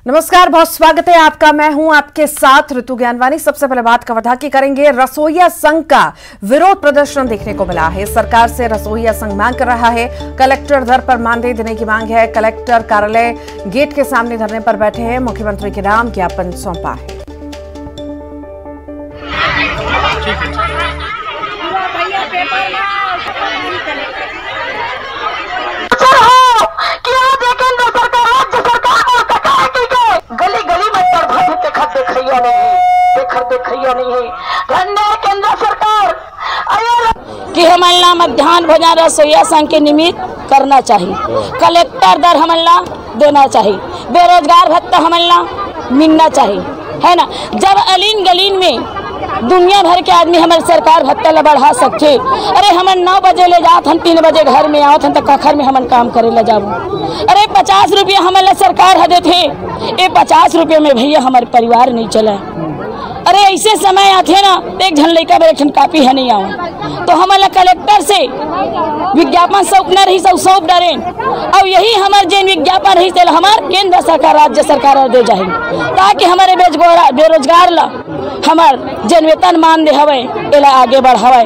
नमस्कार, बहुत स्वागत है आपका। मैं हूं आपके साथ ऋतु ज्ञानवानी। सबसे पहले बात कवर्धा की करेंगे। रसोइया संघ का विरोध प्रदर्शन देखने को मिला है। सरकार से रसोइया संघ मांग कर रहा है, कलेक्टर दर पर मानदेय देने की मांग है। कलेक्टर कार्यालय गेट के सामने धरने पर बैठे हैं। मुख्यमंत्री के नाम ज्ञापन सौंपा है। केंद्र सरकार कि हमला मध्याह्न भोजन रसोइया संघ के निमित्त करना चाहिए। कलेक्टर दर हमला देना चाहिए। बेरोजगार भत्ता हमला मिलना चाहिए, है ना। जब अलीन गलीन में दुनिया भर के आदमी हमारे सरकार भत्ता ला बढ़ा सकते। अरे हम 9 बजे ले जात, हम 3 बजे घर में आवत हम, तो कखर में हम काम करे ला जाबू। अरे 50 रुपया हमारे सरकार हदे थे, ये 50 रुपये में भैया हमारे परिवार नहीं चला। अरे ऐसे समय आते ना, एक झन लड़का एक कापी है नहीं आऊँ, तो हमारा कलेक्टर से विज्ञापन सौंप न रही, सब सौंप डरे। और यही हमारे जो विज्ञापन रही से हमारे केंद्र सरकार राज्य सरकार दे जाए, ताकि हमारे बेरोजगार ला हमार जन वेतन मान दे हवे, एला आगे बढ़ावे।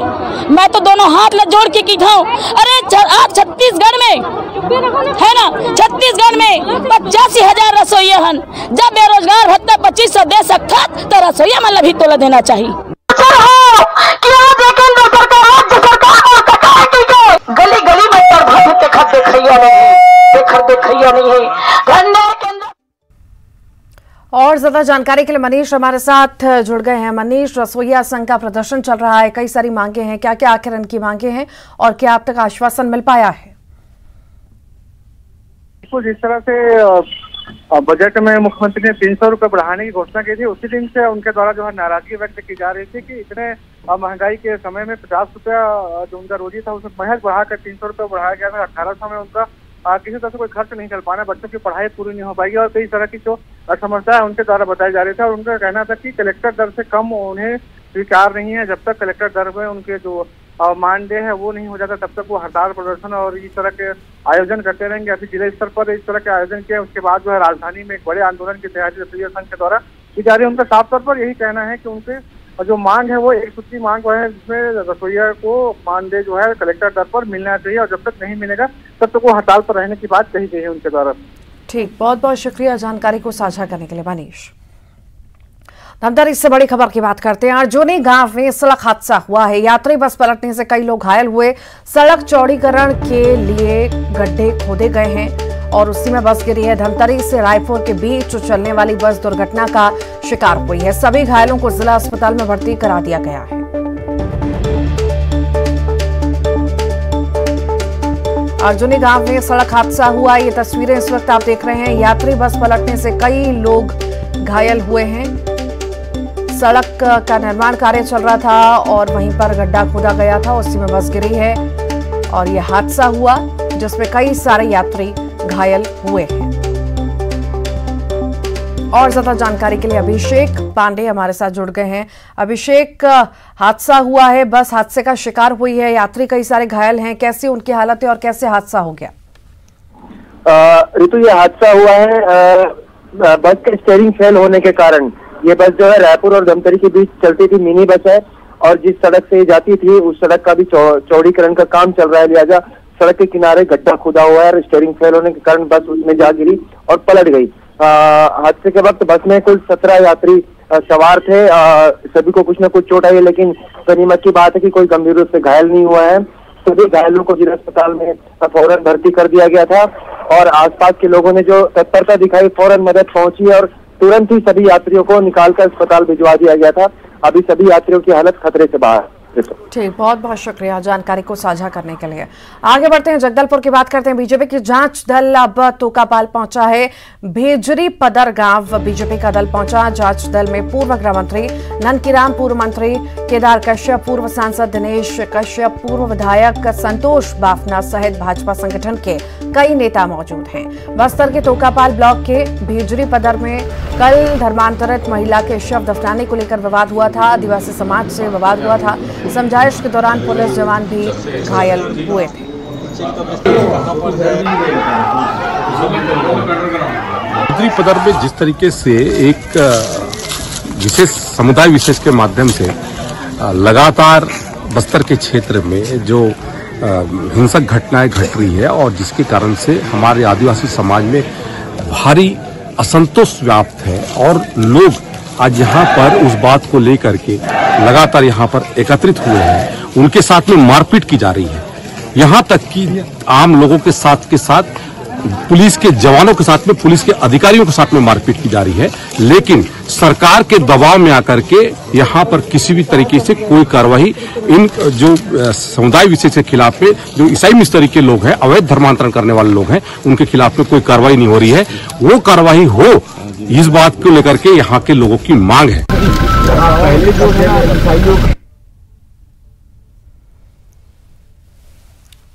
मैं तो दोनों हाथ ला जोड़ के की था। अरे आप छत्तीसगढ़ में है ना, छत्तीसगढ़ में 85,000 रसोइया हन। जब बेरोजगार भत्ता 2500 दे सकता तो रसोइया मतलब भी तोला देना चाहिए। गली गली में और ज्यादा जानकारी के लिए मनीष हमारे साथ जुड़ गए हैं। मनीष, रसोइया संघ का प्रदर्शन चल रहा है, कई सारी मांगे हैं, क्या क्या आखिर इनकी मांगे हैं और क्या अब तक आश्वासन मिल पाया है? जिस तरह से बजट में मुख्यमंत्री ने 300 रुपये बढ़ाने की घोषणा की थी, उसी दिन से उनके द्वारा जो है नाराजगी व्यक्त की जा रही थी कि इतने महंगाई के समय में 50 रुपया जो उनका रोजी था उसमें महज बढ़ाकर 300 रुपये बढ़ाया गया था। 1800 में उनका किसी तरह से कोई खर्च नहीं चल पाना, बच्चों की पढ़ाई पूरी नहीं हो पाएगी और कई तरह की जो समस्याएं उनके द्वारा बताई जा रही थी। और उनका कहना था कि कलेक्टर दर से कम उन्हें स्वीकार नहीं है। जब तक कलेक्टर दर में उनके जो मानदेय है वो नहीं हो जाता, तब तक वो हड़ताल प्रदर्शन और इस तरह के आयोजन करते रहेंगे। अभी जिला स्तर पर इस तरह के आयोजन किए, उसके बाद जो है राजधानी में एक बड़े आंदोलन की तैयारी रसोइया संघ के द्वारा की जा रही है। उनका साफ तौर पर यही कहना है कि उनके जो मांग है वो एक सूची मांग है, जिसमें रसोइया को मानदेय जो है कलेक्टर दर पर मिलना चाहिए और जब तक नहीं मिलेगा तब तक वो हड़ताल पर रहने की बात कही गई है उनके द्वारा। ठीक, बहुत बहुत शुक्रिया जानकारी को साझा करने के लिए मनीष। धमतरी से बड़ी खबर की बात करते हैं। अर्जुनी गांव में सड़क हादसा हुआ है। यात्री बस पलटने से कई लोग घायल हुए। सड़क चौड़ीकरण के लिए गड्ढे खोदे गए हैं और उसी में बस गिरी है। धमतरी से रायपुर के बीच चलने वाली बस दुर्घटना का शिकार हुई है। सभी घायलों को जिला अस्पताल में भर्ती करा दिया गया है। अर्जुनी गांव में सड़क हादसा हुआ, ये तस्वीरें इस वक्त आप देख रहे हैं। यात्री बस पलटने से कई लोग घायल हुए हैं। सड़क का निर्माण कार्य चल रहा था और वहीं पर गड्ढा खोदा गया था, उसी में बस गिरी है और यह हादसा हुआ जिसमें कई सारे यात्री घायल हुए हैं। और ज्यादा जानकारी के लिए अभिषेक पांडे हमारे साथ जुड़ गए हैं। अभिषेक, हादसा हुआ है, बस हादसे का शिकार हुई है, यात्री कई सारे घायल हैं, कैसी उनकी हालत है और कैसे हादसा हो गया? ऋतु, ये हादसा हुआ है बस के स्टीयरिंग फेल होने के कारण। ये बस जो है रायपुर और धमतरी के बीच चलती थी, मिनी बस है और जिस सड़क से जाती थी उस सड़क का भी चौड़ीकरण का काम चल रहा है, लिहाजा सड़क के किनारे गड्ढा खुदा हुआ है और स्टीयरिंग फेल होने के कारण बस उसमें जा गिरी और पलट गई। हादसे के वक्त बस में कुल 17 यात्री सवार थे। सभी को कुछ न कुछ चोट आई है, लेकिन गनीमत की बात है कि कोई गंभीर रूप से घायल नहीं हुआ है। सभी घायलों को जिला अस्पताल में फौरन भर्ती कर दिया गया था और आसपास के लोगों ने जो तत्परता दिखाई, फौरन मदद पहुंची और तुरंत ही सभी यात्रियों को निकालकर अस्पताल भिजवा दिया गया था। अभी सभी यात्रियों की हालत खतरे से बाहर। ठीक, बहुत बहुत शुक्रिया जानकारी को साझा करने के लिए। आगे बढ़ते हैं, जगदलपुर की बात करते हैं। बीजेपी की जांच दल अब तोकापाल पहुंचा है। भेजरी पदर गांव बीजेपी का दल पहुंचा। जांच दल में पूर्व गृह मंत्री ननकीराम, पूर्व मंत्री केदार कश्यप, पूर्व सांसद दिनेश कश्यप, पूर्व विधायक संतोष बाफना सहित भाजपा संगठन के कई नेता मौजूद हैं। बस्तर के तोकापाल ब्लॉक के भेजरी पदर में कल धर्मांतरित महिला के शव दफनाने को लेकर विवाद हुआ था। आदिवासी समाज से विवाद हुआ था। समझाइश के दौरान पुलिस जवान भी घायल हुए थे। भेजरी पदर में जिस तरीके से एक विशेष समुदाय विशेष के माध्यम से लगातार बस्तर के क्षेत्र में जो हिंसक घटनाएं घट रही है और जिसके कारण से हमारे आदिवासी समाज में भारी असंतोष व्याप्त है और लोग आज यहाँ पर उस बात को लेकर के लगातार यहाँ पर एकत्रित हुए हैं। उनके साथ में मारपीट की जा रही है, यहाँ तक कि आम लोगों के साथ पुलिस के जवानों के साथ में, पुलिस के अधिकारियों के साथ में मारपीट की जा रही है। लेकिन सरकार के दबाव में आकर के यहाँ पर किसी भी तरीके से कोई कार्रवाई इन जो समुदाय विशेष के खिलाफ में जो ईसाई मिस्त्री के लोग हैं, अवैध धर्मांतरण करने वाले लोग हैं, उनके खिलाफ में कोई कार्रवाई नहीं हो रही है। वो कार्रवाई हो, इस बात को लेकर के यहाँ के लोगों की मांग है।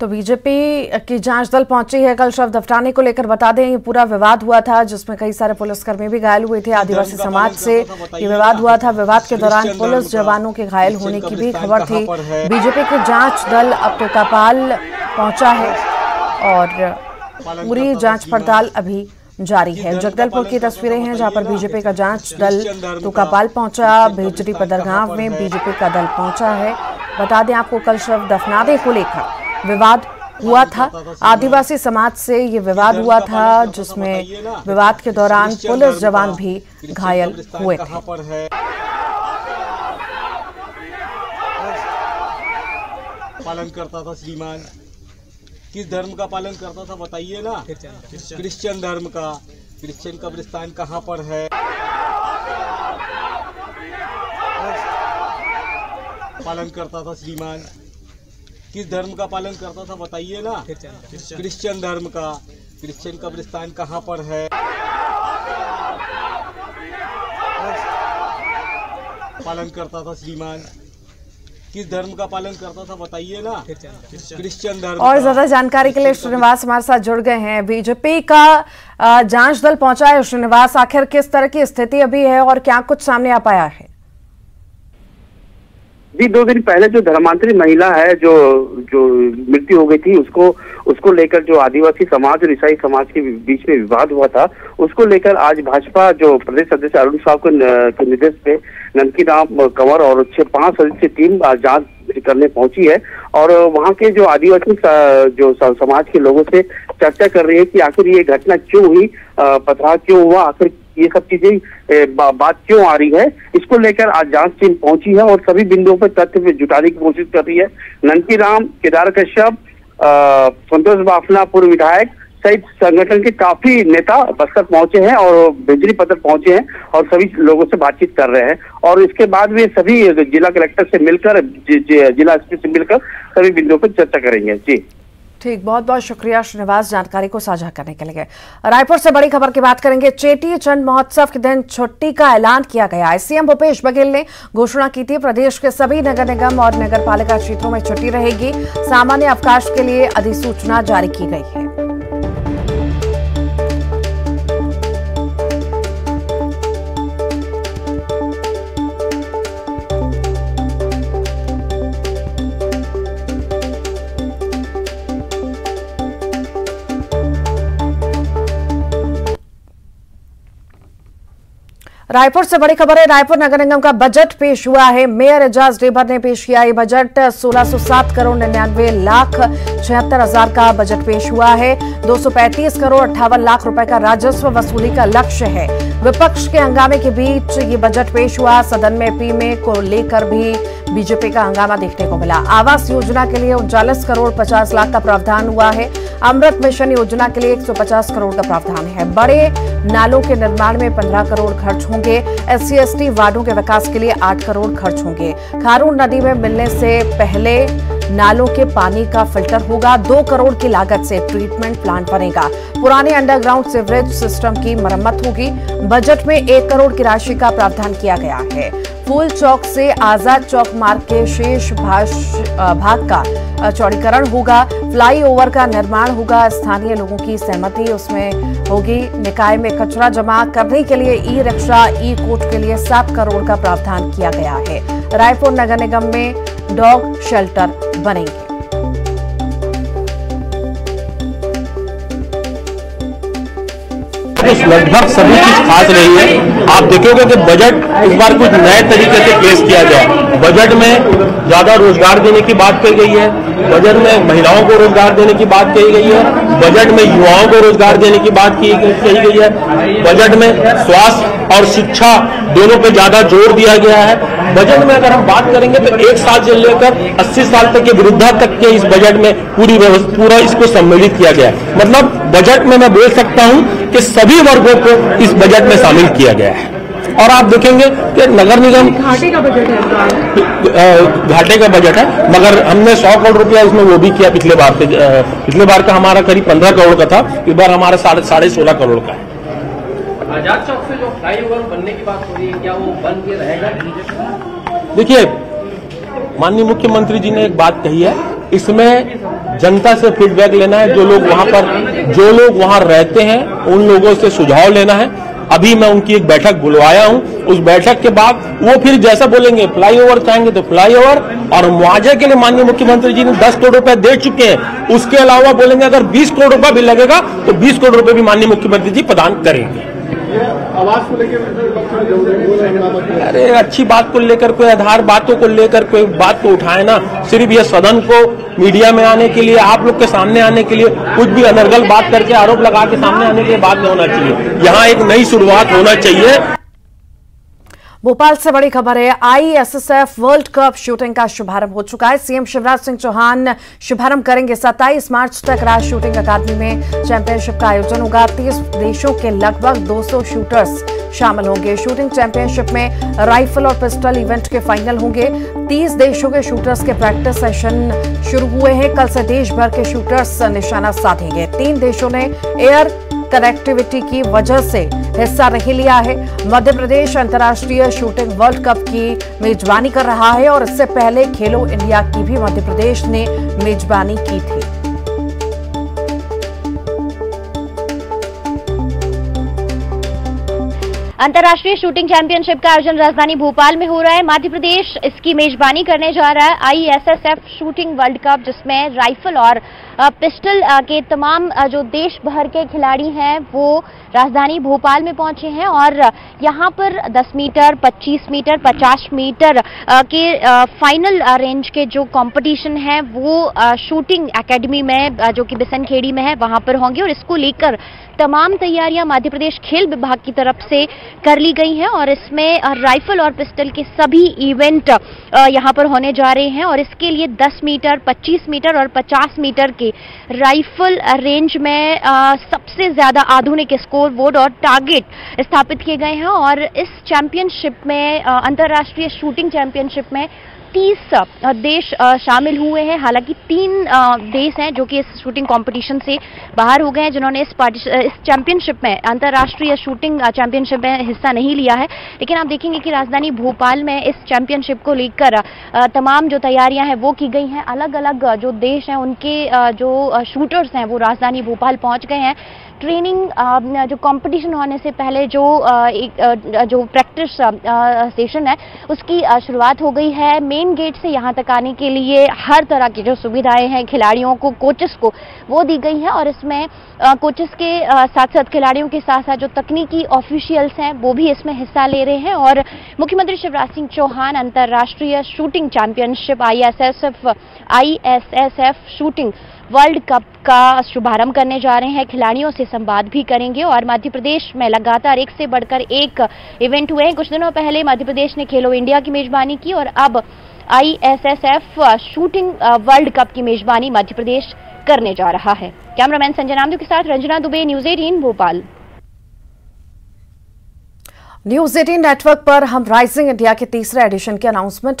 तो बीजेपी की जांच दल पहुंची है कल शव दफनाने को लेकर। बता दें, ये पूरा विवाद हुआ था जिसमें कई सारे पुलिसकर्मी भी घायल हुए थे। आदिवासी समाज से ये विवाद हुआ था। विवाद के दौरान पुलिस जवानों के घायल होने की भी खबर थी। बीजेपी की जांच दल अब तोकापाल पहुंचा है और पूरी जांच पड़ताल अभी जारी है। जगदलपुर की तस्वीरें हैं जहां पर बीजेपी का जांच दल तोकापाल पहुंचा। भेजरी पदरगांव में बीजेपी का दल पहुंचा है। बता दें आपको, कल शव दफनाने को लेकर विवाद हुआ था। आदिवासी समाज से ये विवाद हुआ था जिसमें विवाद के दौरान पुलिस जवान भी घायल हुए थे। पालन करता था श्रीमान, किस धर्म का पालन करता था बताइए ना? क्रिश्चियन धर्म का। क्रिश्चियन कब्रिस्तान कहाँ पर है? पालन करता था श्रीमान, किस धर्म का पालन करता था बताइए ना? क्रिश्चियन धर्म का। क्रिश्चियन कब्रिस्तान कहाँ पर है? पालन करता था श्रीमान, किस धर्म का पालन करता था बताइए ना? क्रिश्चियन धर्म। और ज्यादा जानकारी के लिए श्रीनिवास हमारे साथ जुड़ गए हैं। बीजेपी का जांच दल पहुंचा है। श्रीनिवास, आखिर किस तरह की स्थिति अभी है और क्या कुछ सामने आ पाया है? जी, 2 दिन पहले जो धर्मांतरित महिला है जो मृत्यु हो गई थी, उसको लेकर जो आदिवासी समाज और ईसाई समाज के बीच में विवाद हुआ था, उसको लेकर आज भाजपा जो प्रदेश अध्यक्ष अरुण साहब के निर्देश पे ननकी राम कंवर और 5 सदस्यीय टीम जांच करने पहुंची है और वहां के जो आदिवासी जो समाज के लोगों से चर्चा कर रही है कि आखिर ये घटना क्यों हुई, पथराव क्यों हुआ, आखिर ये सब चीजें बात क्यों आ रही है। इसको लेकर आज जांच टीम पहुंची है और सभी बिंदुओं पर तथ्य जुटाने की कोशिश कर रही है। ननकी राम, केदार कश्यप, संतोष बाफना पूर्व विधायक सहित संगठन के काफी नेता बस्तर पहुंचे हैं और भेजरी पदर पहुंचे हैं और सभी लोगों से बातचीत कर रहे हैं और इसके बाद वे सभी जिला कलेक्टर से मिलकर, जिला एसपी से मिलकर सभी बिंदुओं पर चर्चा करेंगे। जी ठीक, बहुत बहुत शुक्रिया श्रीनिवास जानकारी को साझा करने के लिए। रायपुर से बड़ी खबर की बात करेंगे। चेटी चंद महोत्सव के दिन छुट्टी का ऐलान किया गया है। सीएम भूपेश बघेल ने घोषणा की थी प्रदेश के सभी नगर निगम और नगर पालिका क्षेत्रों में छुट्टी रहेगी। सामान्य अवकाश के लिए अधिसूचना जारी की गई है। रायपुर से बड़ी खबर है। रायपुर नगर निगम का बजट पेश हुआ है। मेयर एजाज ढेबर ने पेश किया ये बजट। 1607 करोड़ 99 लाख 76 हजार का बजट पेश हुआ है। 235 करोड़ 58 लाख रुपए का राजस्व वसूली का लक्ष्य है। विपक्ष के हंगामे के बीच ये बजट पेश हुआ। सदन में पीएमए को लेकर भी बीजेपी का हंगामा देखने को मिला। आवास योजना के लिए 39 करोड़ 50 लाख का प्रावधान हुआ है। अमृत मिशन योजना के लिए 150 करोड़ का प्रावधान है। बड़े नालों के निर्माण में 15 करोड़ खर्च होंगे। SC/ST वार्डों के विकास के लिए 8 करोड़ खर्च होंगे। खारून नदी में मिलने से पहले नालों के पानी का फिल्टर होगा। 2 करोड़ की लागत से ट्रीटमेंट प्लांट बनेगा। पुराने अंडरग्राउंड सीवरेज सिस्टम की मरम्मत होगी। बजट में 1 करोड़ की राशि का प्रावधान किया गया है। फूल चौक से आजाद चौक मार्ग के शेष भाग का चौड़ीकरण होगा। फ्लाईओवर का निर्माण होगा। स्थानीय लोगों की सहमति उसमें होगी। निकाय में कचरा जमा करने के लिए ई-रिक्शा, ई-कोट के लिए 7 करोड़ का प्रावधान किया गया है। रायपुर नगर निगम में डॉग शेल्टर बनेंगे। लगभग सभी चीज खास रही है। आप देखोगे कि बजट इस बार कुछ नए तरीके से पेश किया गया। बजट में ज्यादा रोजगार देने की बात कही गई है, बजट में महिलाओं को रोजगार देने की बात कही गई है, बजट में युवाओं को रोजगार देने की बात कही गई है, बजट में स्वास्थ्य और शिक्षा दोनों पे ज्यादा जोर दिया गया है। बजट में अगर हम बात करेंगे तो 1 साल से लेकर 80 साल तक के वृद्धा तक के इस बजट में पूरा इसको सम्मिलित किया गया है। मतलब बजट में मैं बोल सकता हूं कि सभी वर्गों को इस बजट में शामिल किया गया है। और आप देखेंगे कि नगर निगम घाटे का बजट है, मगर हमने 100 करोड़ रुपया इसमें वो भी किया पिछले बार का हमारा करीब 15 करोड़ का था, इस बार हमारा 16.5 करोड़ का है। आजाद चौक से जो फ्लाईओवर बनने की बात हो रही है, क्या वो बन के रहेगा? देखिए, माननीय मुख्यमंत्री जी ने एक बात कही है, इसमें जनता से फीडबैक लेना है। जो लोग वहां रहते हैं उन लोगों से सुझाव लेना है। अभी मैं उनकी एक बैठक बुलवाया हूं, उस बैठक के बाद वो फिर जैसा बोलेंगे, फ्लाईओवर चाहेंगे तो फ्लाईओवर, और मुआवजे के लिए माननीय मुख्यमंत्री जी ने 10 करोड़ रुपए दे चुके हैं। उसके अलावा बोलेंगे अगर 20 करोड़ रुपए भी लगेगा तो 20 करोड़ रुपए भी माननीय मुख्यमंत्री जी प्रदान करेंगे। आवास को लेकर अरे अच्छी बात को लेकर कोई आधार बातों को लेकर कोई बात को उठाए ना। सिर्फ ये सदन को मीडिया में आने के लिए, आप लोग के सामने आने के लिए कुछ भी अनर्गल बात करके आरोप लगा के सामने आने के लिए बात नहीं होना चाहिए। यहाँ एक नई शुरुआत होना चाहिए। भोपाल से बड़ी खबर है, ISSF वर्ल्ड कप शूटिंग का शुभारंभ हो चुका है। सीएम शिवराज सिंह चौहान शुभारंभ करेंगे। 27 मार्च तक राज शूटिंग अकादमी में चैंपियनशिप का आयोजन होगा। 30 देशों के लगभग 200 शूटर्स शामिल होंगे। शूटिंग चैंपियनशिप में राइफल और पिस्टल इवेंट के फाइनल होंगे। 30 देशों के शूटर्स के प्रैक्टिस सेशन शुरू हुए हैं। कल से देश भर के शूटर्स निशाना साधेंगे। 3 देशों ने एयर कनेक्टिविटी की वजह से हिस्सा नहीं लिया है। मध्य प्रदेश अंतर्राष्ट्रीय शूटिंग वर्ल्ड कप की मेजबानी कर रहा है और इससे पहले खेलो इंडिया की भी मध्य प्रदेश ने मेजबानी की थी। अंतर्राष्ट्रीय शूटिंग चैंपियनशिप का आयोजन राजधानी भोपाल में हो रहा है। मध्य प्रदेश इसकी मेजबानी करने जा रहा है। ISSF शूटिंग वर्ल्ड कप, जिसमें राइफल और पिस्टल के तमाम जो देश भर के खिलाड़ी हैं वो राजधानी भोपाल में पहुंचे हैं और यहां पर 10 मीटर, 25 मीटर, 50 मीटर के फाइनल रेंज के जो कंपटीशन है वो शूटिंग एकेडमी में जो कि बिसनखेड़ी में है वहां पर होंगे। और इसको लेकर तमाम तैयारियां मध्य प्रदेश खेल विभाग की तरफ से कर ली गई हैं और इसमें राइफल और पिस्टल के सभी इवेंट यहां पर होने जा रहे हैं। और इसके लिए 10 मीटर, 25 मीटर और 50 मीटर के राइफल रेंज में सबसे ज्यादा आधुनिक स्कोर बोर्ड और टारगेट स्थापित किए गए हैं। और इस चैंपियनशिप में, अंतर्राष्ट्रीय शूटिंग चैंपियनशिप में 30 देश शामिल हुए हैं। हालांकि 3 देश हैं जो कि इस शूटिंग कंपटीशन से बाहर हो गए हैं, जिन्होंने इस चैंपियनशिप में, अंतर्राष्ट्रीय शूटिंग चैंपियनशिप में हिस्सा नहीं लिया है। लेकिन आप देखेंगे कि राजधानी भोपाल में इस चैंपियनशिप को लेकर तमाम जो तैयारियां हैं वो की गई हैं। अलग अलग जो देश हैं उनके जो शूटर्स हैं वो राजधानी भोपाल पहुंच गए हैं। ट्रेनिंग जो कंपटीशन होने से पहले जो प्रैक्टिस सेशन है उसकी शुरुआत हो गई है। मेन गेट से यहां तक आने के लिए हर तरह की जो सुविधाएं हैं खिलाड़ियों को, कोचेस को, वो दी गई है। और इसमें कोचेस के साथ साथ खिलाड़ियों के साथ साथ जो तकनीकी ऑफिशियल्स हैं वो भी इसमें हिस्सा ले रहे हैं। और मुख्यमंत्री शिवराज सिंह चौहान अंतर्राष्ट्रीय shooting championship ISSF shooting world cup का शुभारंभ करने जा रहे हैं। खिलाड़ियों से संवाद भी करेंगे और मध्य प्रदेश में लगातार एक से बढ़कर एक इवेंट हुए हैं। कुछ दिनों पहले मध्य प्रदेश ने खेलो इंडिया की मेजबानी की और अब ISSF शूटिंग वर्ल्ड कप की मेजबानी मध्य प्रदेश करने जा रहा है। कैमरामैन संजय नामदेव के साथ Ranjana Dubey, news 18 Bhopal. News 18 network पर हम राइजिंग इंडिया के तीसरे एडिशन के अनाउंसमेंट